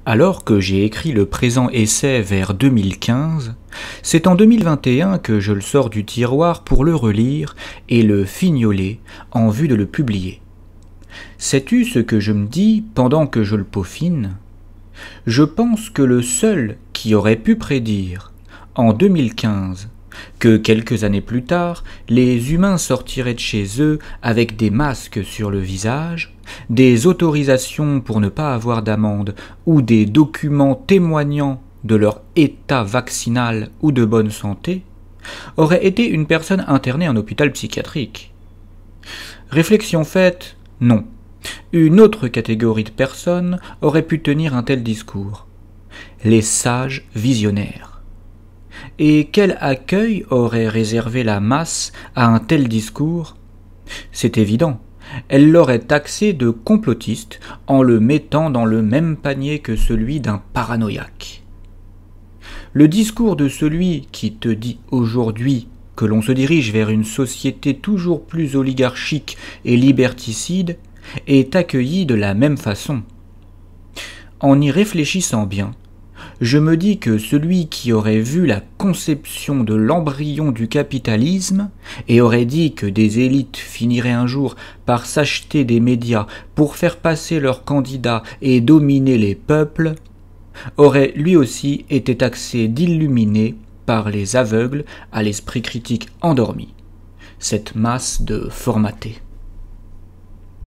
Alors que j'ai écrit le présent essai vers 2015, c'est en 2021 que je le sors du tiroir pour le relire et le fignoler en vue de le publier. Sais-tu ce que je me dis pendant que je le peaufine ? Je pense que le seul qui aurait pu prédire, en 2015, que quelques années plus tard, les humains sortiraient de chez eux avec des masques sur le visage, des autorisations pour ne pas avoir d'amende ou des documents témoignant de leur état vaccinal ou de bonne santé, aurait été une personne internée en hôpital psychiatrique. Réflexion faite, non. Une autre catégorie de personnes aurait pu tenir un tel discours. Les sages visionnaires. Et quel accueil aurait réservé la masse à un tel discours ? C'est évident, elle l'aurait taxé de complotiste en le mettant dans le même panier que celui d'un paranoïaque. Le discours de celui qui te dit aujourd'hui que l'on se dirige vers une société toujours plus oligarchique et liberticide est accueilli de la même façon. En y réfléchissant bien, je me dis que celui qui aurait vu la conception de l'embryon du capitalisme et aurait dit que des élites finiraient un jour par s'acheter des médias pour faire passer leurs candidats et dominer les peuples, aurait lui aussi été taxé d'illuminé par les aveugles à l'esprit critique endormi, cette masse de formatés.